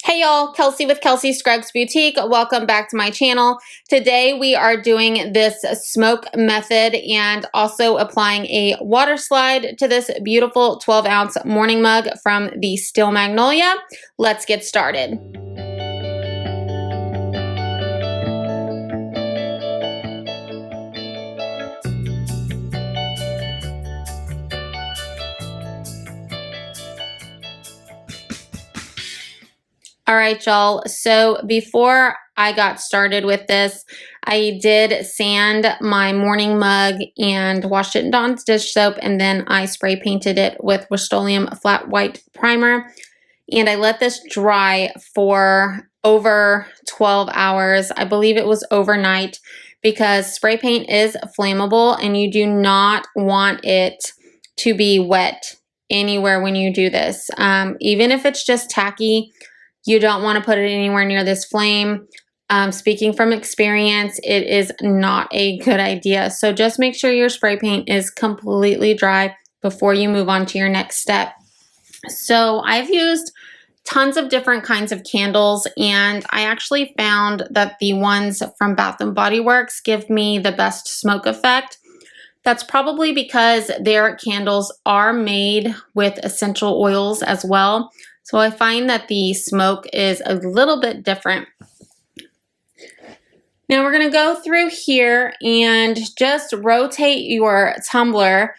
Hey y'all, Kelsey with Kelsey Scruggs Boutique. Welcome back to my channel. Today we are doing this smoke method and also applying a water slide to this beautiful 12-ounce morning mug from the Steel Magnolia. Let's get started. All right, y'all. So before I got started with this, I did sand my morning mug and washed it in Dawn's dish soap, and then I spray painted it with Rust-Oleum Flat White Primer. And I let this dry for over 12 hours. I believe it was overnight because spray paint is flammable and you do not want it to be wet anywhere when you do this. Even if it's just tacky, you don't want to put it anywhere near this flame. Speaking from experience, it is not a good idea. So just make sure your spray paint is completely dry before you move on to your next step. So I've used tons of different kinds of candles, and I actually found that the ones from Bath & Body Works give me the best smoke effect. That's probably because their candles are made with essential oils as well. So I find that the smoke is a little bit different. Now we're going to go through here and just rotate your tumbler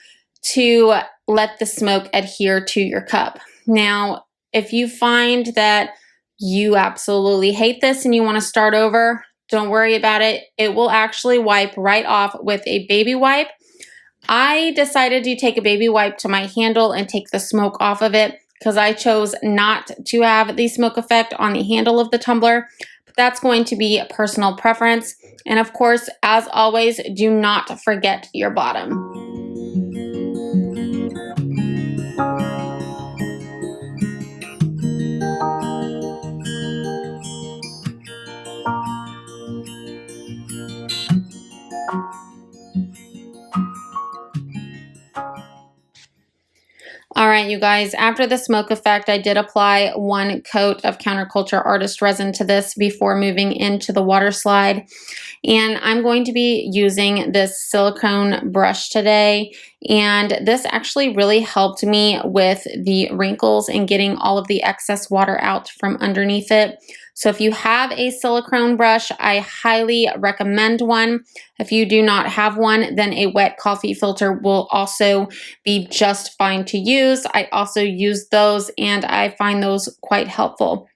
to let the smoke adhere to your cup. Now, if you find that you absolutely hate this and you want to start over, don't worry about it. It will actually wipe right off with a baby wipe. I decided to take a baby wipe to my handle and take the smoke off of it because I chose not to have the smoke effect on the handle of the tumbler. But that's going to be personal preference. And of course, as always, do not forget your bottom. All right, you guys, after the smoke effect, I did apply 1 coat of Counterculture Artist Resin to this before moving into the water slide. And I'm going to be using this silicone brush today. And this actually really helped me with the wrinkles and getting all of the excess water out from underneath it. So if you have a silicone brush, I highly recommend one. If you do not have one, then a wet coffee filter will also be just fine to use. I also use those and I find those quite helpful.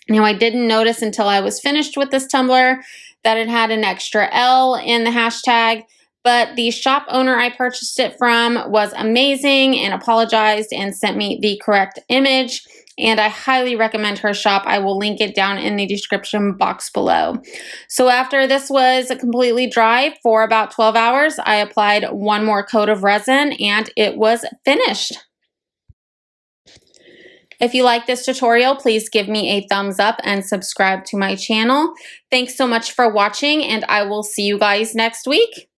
Now, I didn't notice until I was finished with this tumbler that it had an extra L in the hashtag, but the shop owner I purchased it from was amazing and apologized and sent me the correct image. And I highly recommend her shop. I will link it down in the description box below. So after this was completely dry for about 12 hours, I applied 1 more coat of resin and it was finished. If you like this tutorial, please give me a thumbs up and subscribe to my channel. Thanks so much for watching, and I will see you guys next week.